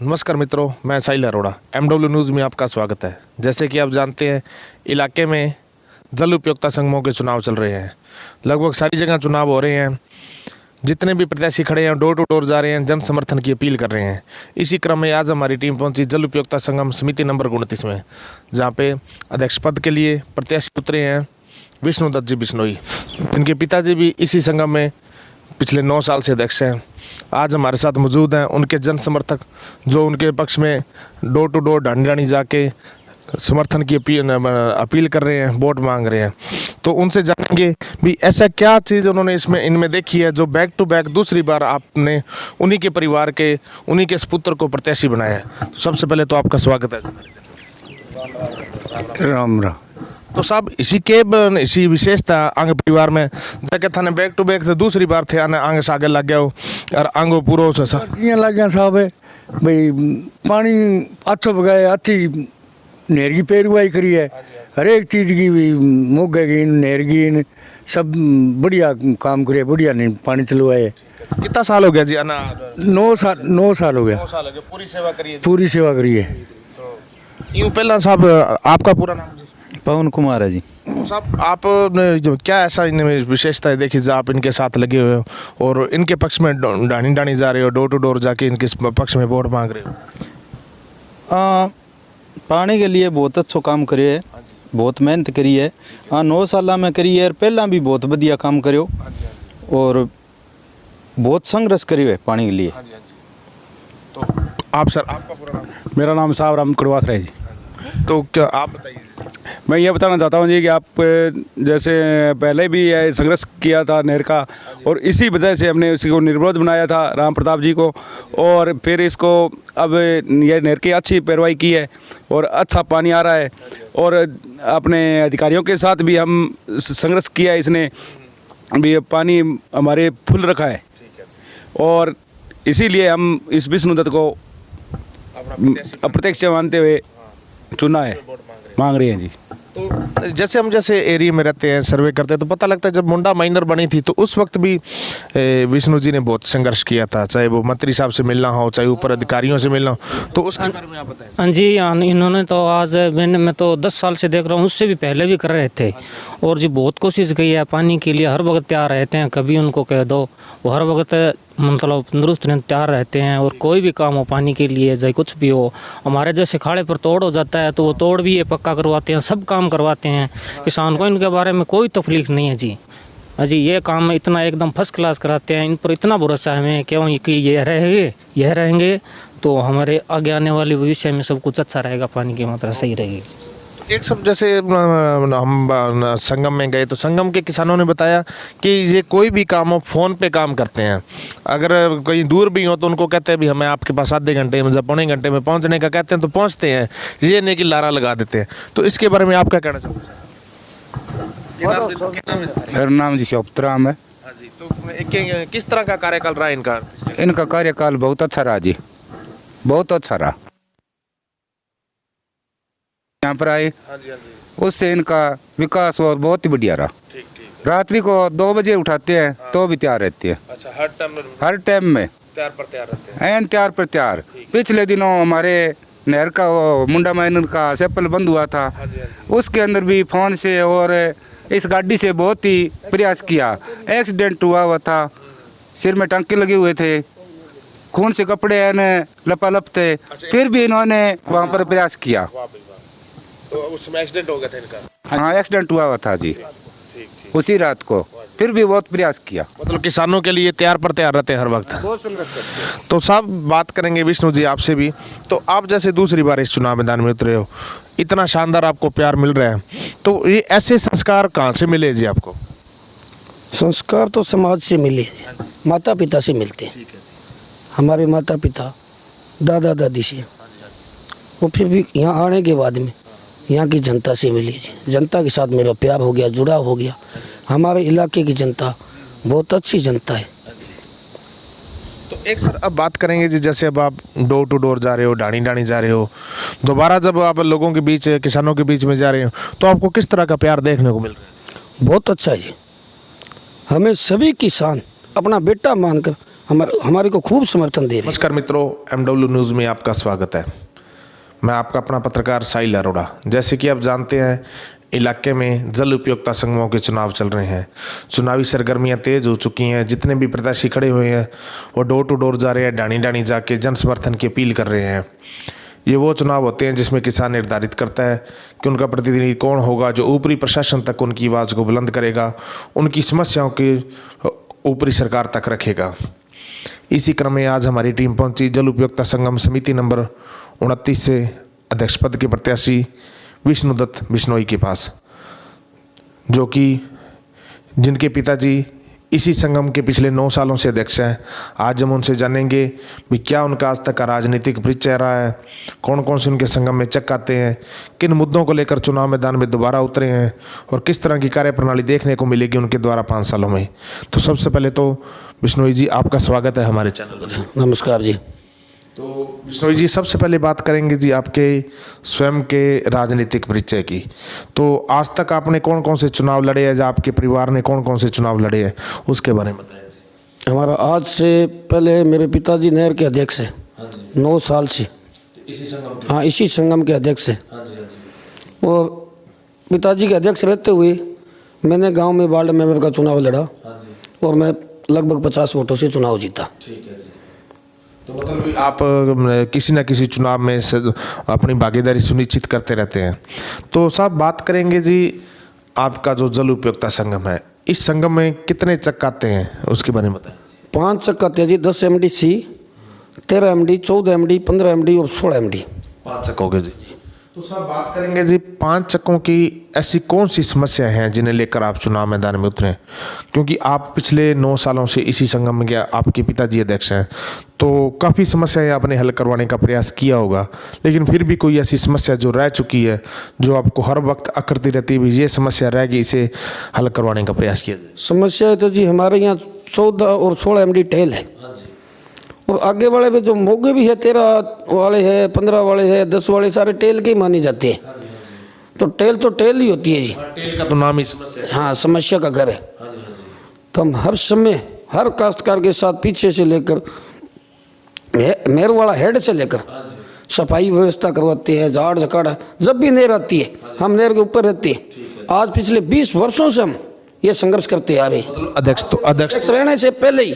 नमस्कार मित्रों, मैं साहिल अरोड़ा MW न्यूज़ में आपका स्वागत है। जैसे कि आप जानते हैं, इलाके में जल उपयोगिता संगमों के चुनाव चल रहे हैं। लगभग सारी जगह चुनाव हो रहे हैं। जितने भी प्रत्याशी खड़े हैं डोर टू डोर जा रहे हैं, जन समर्थन की अपील कर रहे हैं। इसी क्रम में आज हमारी टीम पहुंची जल उपयोगिता संगम समिति नंबर 29 में, जहाँ पे अध्यक्ष पद के लिए प्रत्याशी उतरे हैं विष्णुदत्त जी बिश्नोई, जिनके पिताजी भी इसी संगम में पिछले 9 साल से अध्यक्ष हैं। आज हमारे साथ मौजूद हैं उनके जन समर्थक, जो उनके पक्ष में डोर टू डोर ढाणी ढाणी जाके समर्थन की अपील कर रहे हैं, वोट मांग रहे हैं। तो उनसे जानेंगे भी ऐसा क्या चीज़ उन्होंने इनमें देखी है जो बैक टू बैक दूसरी बार आपने उन्हीं के परिवार के, उन्हीं के सुपुत्र को प्रत्याशी बनाया है। सबसे पहले तो आपका स्वागत है। राम राम। तो साहब इसी विशेषता आगे परिवार में जगह थाने बैक टू बैक से दूसरी बार थे आगे से आगे लग गया हो और आंगो पूरा से लग गया साहब भाई पानी अच्छो बगाए अच्छी नेर की पैरवाई करी है, हर एक चीज़ की भी मोगे की नेर की सब बढ़िया काम करे, बढ़िया नहीं पानी चलवाए। कितना साल हो गया जी? 9 साल हो गया। पूरी सेवा करिए। पूरी सेवा करिए। तो यूँ पहला साहब आपका पूरा नाम जी? पवन कुमार है जी। तो साहब आप जो क्या ऐसा इनमें विशेषता देखी जो आप इनके साथ लगे हुए हो और इनके पक्ष में ढाणी ढाणी जा रहे हो, डोर टू डोर जाके इनके पक्ष में वोट मांग रहे हो? पानी के लिए बहुत अच्छा काम करिए, बहुत मेहनत करी है। 9 साल में करी है, पहला भी बहुत बढ़िया काम करो और बहुत संघर्ष करिए पानी के लिए। तो आप सर, आपका पूरा नाम? मेरा नाम साहब राम कुड़वास है जी। तो क्या आप बताइए? मैं ये बताना चाहता हूँ जी कि आप जैसे पहले भी संघर्ष किया था नहर का, और इसी वजह से हमने उसी को निर्विरोध बनाया था राम प्रताप जी को, और फिर इसको अब ये नहर की अच्छी पैरवाई की है और अच्छा पानी आ रहा है। और अपने अधिकारियों के साथ भी हम संघर्ष किया है, इसने भी पानी हमारे फुल रखा है और इसीलिए हम इस विष्णुदत्त को अप्रत्यक्ष मानते हुए चुना है, मांग रहे हैं जी। तो जैसे एरिया में रहते हैं, सर्वे करते हैं, तो पता लगता है जब मुंडा माइनर बनी थी तो उस वक्त भी विष्णु जी ने बहुत संघर्ष किया था, चाहे वो मंत्री साहब से मिलना हो, चाहे ऊपर अधिकारियों से मिलना हो। तो उसके बारे में आप बताएं। हाँ जी, इन्होंने तो आज मैं तो 10 साल से देख रहा हूँ, उससे भी पहले भी कर रहे थे और जी बहुत कोशिश की है पानी के लिए। हर वक्त तैयार रहते हैं, कभी उनको कह दो वो हर वक्त मतलब तंदुरुस्त तैयार रहते हैं। और कोई भी काम हो पानी के लिए, चाहे कुछ भी हो, हमारे जैसे खाड़े पर तोड़ हो जाता है तो वो तोड़ भी ये पक्का करवाते हैं, सब काम करवाते हैं। किसान को इनके बारे में कोई तकलीफ नहीं है जी। अजी ये काम इतना एकदम फर्स्ट क्लास कराते हैं, इन पर इतना भरोसा है हमें क्यों कि यह रहेंगे तो हमारे आगे आने वाले भविष्य में सब कुछ अच्छा रहेगा, पानी की मात्रा सही रहेगी। एक सब जैसे हम संगम में गए तो संगम के किसानों ने बताया कि ये कोई भी काम हो फ़ोन पे काम करते हैं। अगर कहीं दूर भी हो तो उनको कहते हैं भी हमें आपके पास आधे घंटे में, जब पौने घंटे में पहुंचने का कहते हैं तो पहुंचते हैं, ये नहीं कि लारा लगा देते हैं। तो इसके बारे में आप क्या कहना चाहते हैं? मेरा नाम जी शोभतराम है। हाँ जी। तो किस तरह का कार्यकाल रहा इनका? इनका कार्यकाल बहुत अच्छा रहा जी, बहुत अच्छा रहा। यहाँ पर आए उससे इनका विकास और बहुत ही बढ़िया रहा। रात्रि को 2 बजे उठाते हैं तो भी तैयार रहती है। अच्छा, हर टाइम में तैयार रहते हैं। एन तैयार पर तैयार। पिछले दिनों हमारे नहर का वो मुंडा माइनर का सेपल बंद हुआ था, उसके अंदर भी फोन से और इस गाड़ी से बहुत ही प्रयास किया। एक्सीडेंट हुआ था, सिर में टांके लगे हुए थे, खून से कपड़े लपालप थे, फिर भी इन्होंने वहाँ पर प्रयास किया। तो उसमें एक्सीडेंट हो गया था इनका? हाँ, एक्सीडेंट हुआ था जी उसी रात को, फिर भी बहुत प्रयास किया। मतलब किसानों के लिए तैयार पर तैयार रहते हैं हर वक्त, बहुत संघर्ष करते हैं। तो साहब बात करेंगे विष्णु जी आपसे भी। तो आप जैसे दूसरी बार इस चुनाव मैदान में उतरे हो, इतना शानदार आपको प्यार मिल रहा है, तो ये ऐसे संस्कार कहाँ से मिले जी आपको? संस्कार तो समाज से मिले, माता पिता से मिलते हैं। हमारे माता पिता, दादा दादी से, वो फिर भी यहाँ आने के बाद में यहाँ की जनता से मिली जी। जनता के साथ मेरा प्यार हो गया, जुड़ाव हो गया। हमारे इलाके की जनता बहुत अच्छी जनता है। तो एक सर अब बात करेंगे जी, जैसे अब आप डोर टू डोर जा रहे हो, ढाणी ढाणी जा रहे हो, दोबारा जब आप लोगों के बीच, किसानों के बीच में जा रहे हो, तो आपको किस तरह का प्यार देखने को मिल रहा है? बहुत अच्छा जी। हमें सभी किसान अपना बेटा मानकर हमारे को खूब समर्थन दे रहे हैं। नमस्कार मित्रों, MW न्यूज़ में आपका स्वागत है। मैं आपका अपना पत्रकार साहिल अरोड़ा। जैसे कि आप जानते हैं, इलाके में जल उपयोगिता संगमों के चुनाव चल रहे हैं। चुनावी सरगर्मियां तेज हो चुकी हैं। जितने भी प्रत्याशी खड़े हुए हैं वो डोर टू डोर जा रहे हैं, डाणी डाणी जाके जन समर्थन की अपील कर रहे हैं। ये वो चुनाव होते हैं जिसमें किसान निर्धारित करता है कि उनका प्रतिनिधि कौन होगा, जो ऊपरी प्रशासन तक उनकी आवाज़ को बुलंद करेगा, उनकी समस्याओं की ऊपरी सरकार तक रखेगा। इसी क्रम में आज हमारी टीम पहुंची जल उपयोगिता संगम समिति नंबर 29 से अध्यक्ष पद के प्रत्याशी विष्णुदत्त बिश्नोई के पास, जो कि जिनके पिताजी इसी संगम के पिछले 9 सालों से अध्यक्ष हैं। आज हम उनसे जानेंगे भी क्या उनका आज तक का राजनीतिक परिचय रहा है, कौन कौन से उनके संगम में चक्क आते हैं, किन मुद्दों को लेकर चुनाव मैदान में दोबारा उतरे हैं और किस तरह की कार्यप्रणाली देखने को मिलेगी उनके द्वारा 5 सालों में। तो सबसे पहले तो बिश्नोई जी, आपका स्वागत है हमारे चैनल पर। नमस्कार जी। तो बिश्नोई जी, सबसे पहले बात करेंगे जी आपके स्वयं के राजनीतिक परिचय की। तो आज तक आपने कौन कौन से चुनाव लड़े हैं, या आपके परिवार ने कौन कौन से चुनाव लड़े हैं, उसके बारे में बताएं जी। हमारा आज से पहले मेरे पिताजी नहर के अध्यक्ष हैं 9 साल से। इसी संगम के? हाँ, इसी संगम के अध्यक्ष हैं। हाँ जी, हाँ जी। और पिताजी के अध्यक्ष रहते हुए मैंने गांव में वार्ड मेंबर का चुनाव लड़ा। हाँ जी। और मैं लगभग 50 वोटों से चुनाव जीता। ठीक है जी। तो मतलब आप किसी न किसी चुनाव में अपनी भागीदारी सुनिश्चित करते रहते हैं। तो साहब, बात करेंगे जी आपका जो जल उपयोगिता संगम है, इस संगम में कितने चक्क आते हैं उसके बारे में बताएं। 5 चक्क आते हैं जी, 10 MDC, 13 MD, 14 MD, 15 MD और 16 MD। 5 चक्क हो गए जी। तो साहब, बात करेंगे जी 5 चक्कों की ऐसी कौन सी समस्या हैं जिन्हें लेकर आप चुनाव मैदान में उतरे, क्योंकि आप पिछले 9 सालों से इसी संगम में क्या आपके पिताजी अध्यक्ष हैं, तो काफ़ी समस्याएं आपने हल करवाने का प्रयास किया होगा, लेकिन फिर भी कोई ऐसी समस्या जो रह चुकी है, जो आपको हर वक्त अकड़ती रहती है, ये समस्या रह गई, इसे हल करवाने का प्रयास किया जाए। समस्या है तो जी हमारे यहाँ 14 और 16 MD टेल है। और आगे वाले में जो मोगे भी है, 13 वाले हैं, 15 वाले हैं, 10 वाले, सारे टेल के ही माने जाते हैं। तो टेल ही होती है जी। टेल का तो नाम ही समस्या है। हाँ, समस्या का घर है। तो हम हर समय हर काश्तकार के साथ पीछे से लेकर नहर वाला हेड से लेकर सफाई व्यवस्था करवाते हैं। झाड़ झकाड़ जब भी नहर आती है हम नहर के ऊपर रहते हैं। आज पिछले 20 वर्षों से हम ये संघर्ष करते आ रहे हैं। मतलब अध्यक्ष रहने से पहले ही,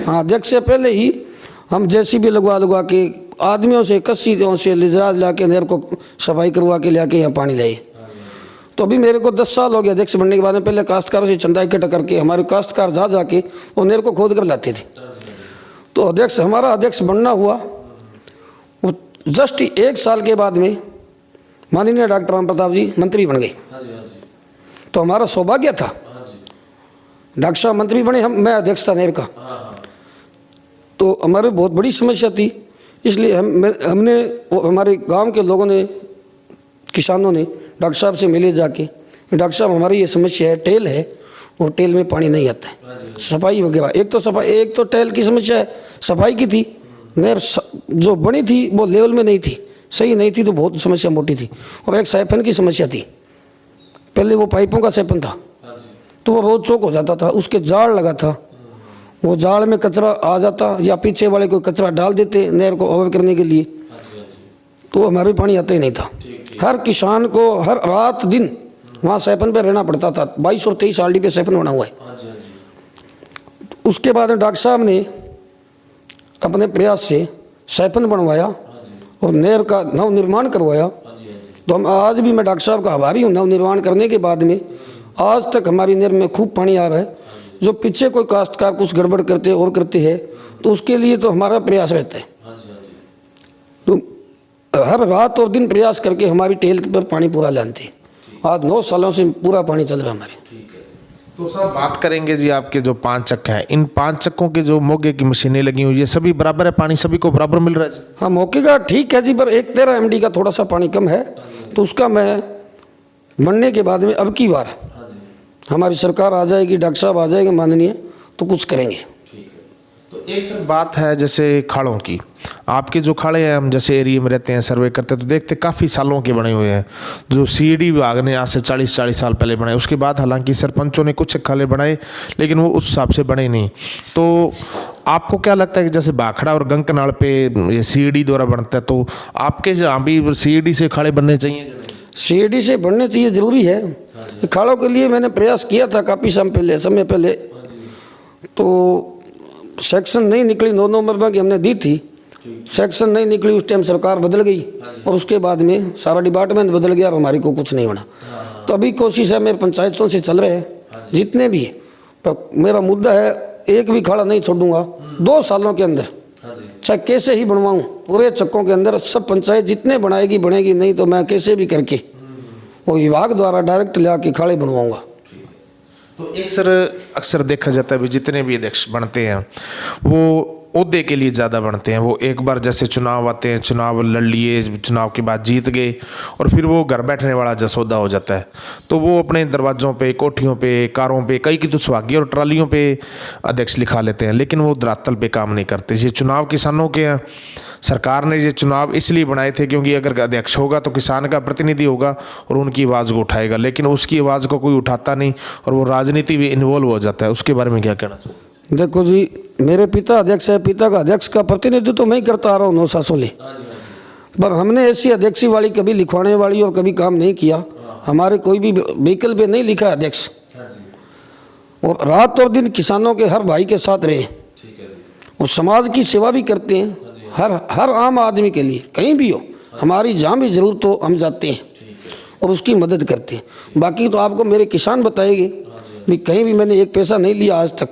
हाँ, अध्यक्ष से पहले ही हम JCB लगवा के आदमियों से, कस्सियों से ला के नहर को सफाई करवा के ले आके यहाँ पानी लाए। तो अभी मेरे को 10 साल हो गया अध्यक्ष बनने के बाद में। पहले काश्तकारों से चंदा इकट्ठा करके हमारे काश्तकार जाके वो नहर को खोद कर लाते थे। तो हमारा अध्यक्ष बनना हुआ वो जस्ट 1 साल के बाद में माननीय डॉक्टर राम प्रताप जी मंत्री बन गए। तो हमारा सौभाग्य था, डॉक्टर साहब मंत्री बने, मैं अध्यक्ष था नहर का। तो हमारे बहुत बड़ी समस्या थी, इसलिए हमने हमारे गांव के लोगों ने, किसानों ने डॉक्टर साहब से मिले जाके, डॉक्टर साहब हमारी ये समस्या है, टेल है और टेल में पानी नहीं आता है, सफाई वगैरह। एक तो टेल की समस्या है, सफाई की थी। नहर जो बनी थी वो लेवल में नहीं थी, सही नहीं थी, तो बहुत समस्या मोटी थी। और एक साइफन की समस्या थी। पहले वो पाइपों का साइफन था तो वो बहुत चौक हो जाता था, उसके जाल लगा था, वो जाल में कचरा आ जाता या पीछे वाले कोई कचरा डाल देते नहर को ओवर करने के लिए, तो हमारे पानी आता ही नहीं था। हर किसान को हर रात दिन वहाँ सैपन पे रहना पड़ता था। 22 और 23 आरडी पे सैपन बना हुआ है। उसके बाद डॉक्टर साहब ने अपने प्रयास से सैपन बनवाया और नहर का नवनिर्माण करवाया। तो हम आज भी मैं डॉक्टर साहब का आभारी हूँ। नवनिर्माण करने के बाद में आज तक हमारी नहर में खूब पानी आ रहा है। जो पीछे कोई काश्तकार कुछ गड़बड़ करते और करते हैं तो उसके लिए तो हमारा प्रयास रहता है। तो हर रात और दिन प्रयास करके हमारी टेल पर पानी पूरा लाते हैं। आज 9 सालों से पूरा पानी चल रहा है हमारे। तो साहब बात करेंगे जी आपके जो 5 चक्क हैं, इन 5 चक्कों के जो मोगे की मशीनें लगी हुई है, सभी बराबर है, पानी सभी को बराबर मिल रहा है? हाँ, मौके का ठीक है जी, पर एक 13 MD का थोड़ा सा पानी कम है, तो उसका मैं बनने के बाद में अब की बार हमारी सरकार आ जाएगी, डॉक्टर साहब आ जाएंगे माननीय, तो कुछ करेंगे। तो एक सर बात है जैसे खाड़ों की, आपके जो खाड़े हैं, हम जैसे एरिया में रहते हैं, सर्वे करते हैं तो देखते काफ़ी सालों के बने हुए हैं। जो CED विभाग ने आज से 40 साल पहले बनाए, उसके बाद हालांकि सरपंचों ने कुछ खाले बनाए लेकिन वो उस हिसाब से बने नहीं। तो आपको क्या लगता है कि जैसे भाखड़ा और गंकनाल पे ये सीईडी द्वारा बनता है, तो आपके जहाँ भी सीईडी से अखाड़े बनने चाहिए? सीईडी से बढ़ने चाहिए, ज़रूरी है। अखाड़ों के लिए मैंने प्रयास किया था काफ़ी समय पहले, तो सेक्शन नहीं निकली। 9 नंबर की हमने दी थी, सेक्शन नहीं निकली। उस टाइम सरकार बदल गई और उसके बाद में सारा डिपार्टमेंट बदल गया और हमारी को कुछ नहीं बना। तो अभी कोशिश है, मेरे पंचायतों से चल रहे हैं जितने भी, पर मेरा मुद्दा है एक भी खाड़ा नहीं छोड़ूंगा 2 सालों के अंदर, चाहे कैसे ही बनवाऊं। पूरे चक्कों के अंदर सब पंचायत जितने बनाएगी बनेगी, नहीं तो मैं कैसे भी करके वो विभाग द्वारा डायरेक्ट ले आके खाड़े बनवाऊंगा। तो एक सर अक्सर देखा जाता है भी जितने भी अध्यक्ष बनते हैं वो ओहदे के लिए ज़्यादा बनते हैं। वो एक बार जैसे चुनाव आते हैं, चुनाव लड़ लिए, चुनाव के बाद जीत गए और फिर वो घर बैठने वाला जसौदा हो जाता है। तो वो अपने दरवाज़ों पे, कोठियों पे, कारों पे, कई की तो सुहागी और ट्रालियों पे अध्यक्ष लिखा लेते हैं, लेकिन वो धरातल पे काम नहीं करते। ये चुनाव किसानों के हैं। सरकार ने ये चुनाव इसलिए बनाए थे क्योंकि अगर अध्यक्ष होगा तो किसान का प्रतिनिधि होगा और उनकी आवाज़ को उठाएगा, लेकिन उसकी आवाज़ को कोई उठाता नहीं और वो राजनीति भी इन्वॉल्व हो जाता है। उसके बारे में क्या कहना चाहिए? देखो जी, मेरे पिता अध्यक्ष है, पिता का अध्यक्ष का प्रतिनिधित्व तो मैं ही करता आ रहा हूँ 9 सालों से, पर हमने ऐसी अध्यक्षी वाली कभी लिखवाने वाली और कभी काम नहीं किया। हमारे कोई भी व्हीकल पे नहीं लिखा अध्यक्ष, और रात और दिन किसानों के हर भाई के साथ रहे और समाज की सेवा भी करते हैं। हर आम आदमी के लिए कहीं भी हो, हमारी जहाँ भी ज़रूरत हो हम जाते हैं और उसकी मदद करते हैं। बाकी तो आपको मेरे किसान बताएंगे भी कहीं भी मैंने एक पैसा नहीं लिया आज तक,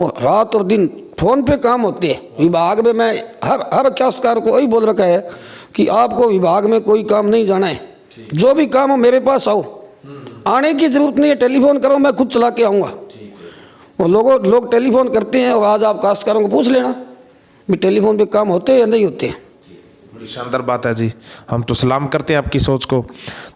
और रात और दिन फ़ोन पे काम होते हैं। विभाग में मैं हर काश्तकार को वही बोल रखा है कि आपको विभाग में कोई काम नहीं जाना है, जो भी काम हो मेरे पास आओ, आने की ज़रूरत नहीं है, टेलीफोन करो, मैं खुद चला के आऊँगा। और लोग टेलीफोन करते हैं, और आज आप काश्तकारों को पूछ लेना भी टेलीफोन पे काम होते हैं या नहीं होते हैं। बड़ी शानदार बात है जी, हम तो सलाम करते हैं आपकी सोच को।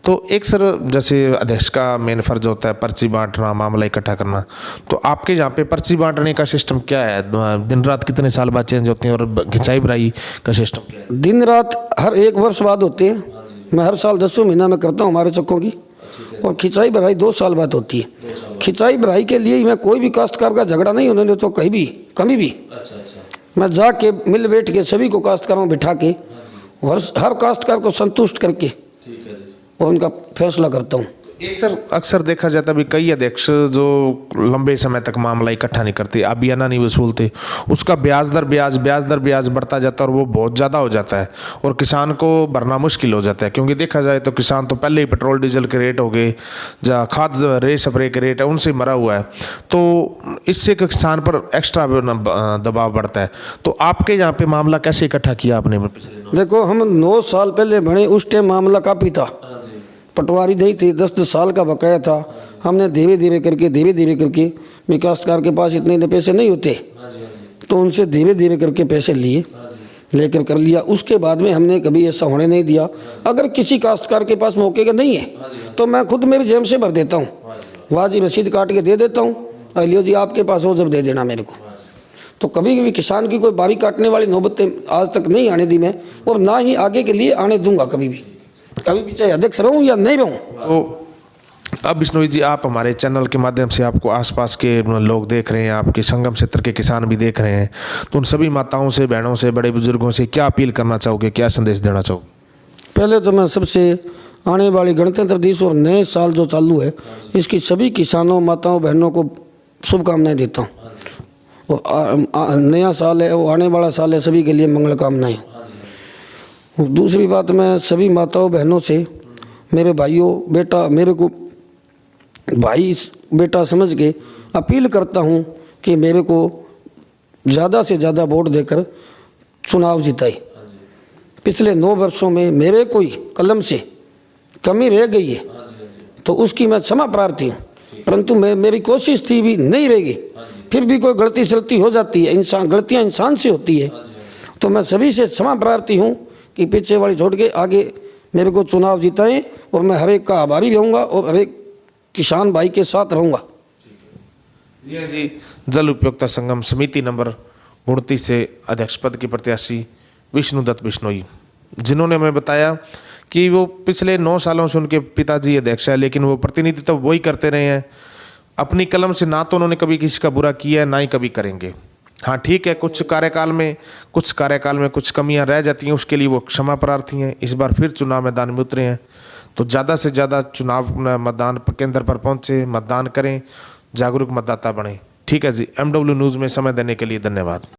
तो एक सर जैसे अध्यक्ष का मेन फर्ज होता है पर्ची बांटना, मामला इकट्ठा करना, तो आपके यहाँ पे पर्ची बांटने का सिस्टम क्या है? दिन रात कितने साल बाद चेंज होते हैं और खिंचाई भराई का सिस्टम क्या है? दिन रात हर 1 वर्ष बाद होते हैं। मैं हर साल 10वें महीना में करता हूँ हमारे चक्कों की, और खिंचाई भराई 2 साल बाद होती है। खिंचाई भराई के लिए मैं कोई भी काश्तकार का झगड़ा नहीं होने देता, कहीं भी कभी भी। मैं जाके मिल बैठ के सभी को काश्तकारों में बिठा के हर काश्तकार को संतुष्ट करके और उनका फैसला करता हूँ। एक सर अक्सर देखा जाता है भी कई अध्यक्ष जो लंबे समय तक मामला इकट्ठा नहीं करते, अभियाना नहीं वसूलते, उसका ब्याज दर ब्याज बढ़ता जाता है और वो बहुत ज़्यादा हो जाता है और किसान को भरना मुश्किल हो जाता है। क्योंकि देखा जाए तो किसान तो पहले ही पेट्रोल डीजल के रेट हो गए, जहाँ खाद रेट स्प्रे के रेट है उनसे मरा हुआ है, तो इससे किसान पर एक्स्ट्रा दबाव बढ़ता है। तो आपके यहाँ पे मामला कैसे इकट्ठा किया आपने? देखो, हम 9 साल पहले बने, उस टाइम मामला काफ़ी था, पटवारी नहीं थी, 10 साल का बकाया था। हमने धीरे धीरे करके काश्तकार के पास इतने पैसे नहीं होते, तो उनसे धीरे धीरे करके पैसे लेकर कर लिया। उसके बाद में हमने कभी ऐसा होने नहीं दिया। अगर किसी काश्तकार के पास मौके का नहीं है तो मैं खुद मेरी जेब से भर देता हूँ, वाजिब रसीद काट के दे देता हूँ, लियो जी आपके पास हो जब दे देना मेरे को। तो कभी भी किसान की कोई बारी काटने वाली नौबतें आज तक नहीं आने दी मैं, और ना ही आगे के लिए आने दूंगा कभी भी चाहे अध्यक्ष रहूं या नहीं रहूं। तो अब बिश्नोई जी, आप हमारे चैनल के माध्यम से आपको आसपास के लोग देख रहे हैं, आपके संगम क्षेत्र के किसान भी देख रहे हैं, तो उन सभी माताओं से, बहनों से, बड़े बुजुर्गों से क्या अपील करना चाहोगे, क्या संदेश देना चाहोगे? पहले तो मैं सबसे आने वाली गणतंत्र दिवस और नए साल जो चालू है, इसकी सभी किसानों, माताओं, बहनों को शुभकामनाएं देता हूँ। और नया साल है, वो आने वाला साल है, सभी के लिए मंगल कामनाएं। दूसरी बात, मैं सभी माताओं बहनों से, मेरे भाइयों, बेटा, मेरे को भाई बेटा समझ के अपील करता हूं कि मेरे को ज़्यादा से ज़्यादा वोट देकर चुनाव जिताए। पिछले 9 वर्षों में मेरे कोई कलम से कमी रह गई है तो उसकी मैं क्षमा प्रार्थी हूँ, परंतु मेरी कोशिश थी भी नहीं रहेगी, फिर भी कोई गलती सलती हो जाती है, गलतियाँ इंसान से होती है, तो मैं सभी से क्षमा प्रार्थी हूँ कि पीछे वाली छोड़ के आगे मेरे को चुनाव जिताएं, और मैं हर एक का आभारी रहूँगा और हर एक किसान भाई के साथ रहूँगा। जी हाँ जी, जल उपयोगिता संगम समिति नंबर 29 से अध्यक्ष पद के प्रत्याशी विष्णुदत्त बिश्नोई, जिन्होंने हमें बताया कि वो पिछले 9 सालों से उनके पिताजी अध्यक्ष हैं, लेकिन वो प्रतिनिधित्व वही करते रहे हैं। अपनी कलम से ना तो उन्होंने कभी किसी का बुरा किया है, ना ही कभी करेंगे। हाँ ठीक है, कुछ कार्यकाल में कुछ कमियां रह जाती हैं, उसके लिए वो क्षमा प्रार्थी हैं। इस बार फिर चुनाव मैदान में उतरे हैं, तो ज़्यादा से ज़्यादा चुनाव मतदान केंद्र पर पहुँचे, मतदान करें, जागरूक मतदाता बने। ठीक है जी, MW न्यूज़ में समय देने के लिए धन्यवाद।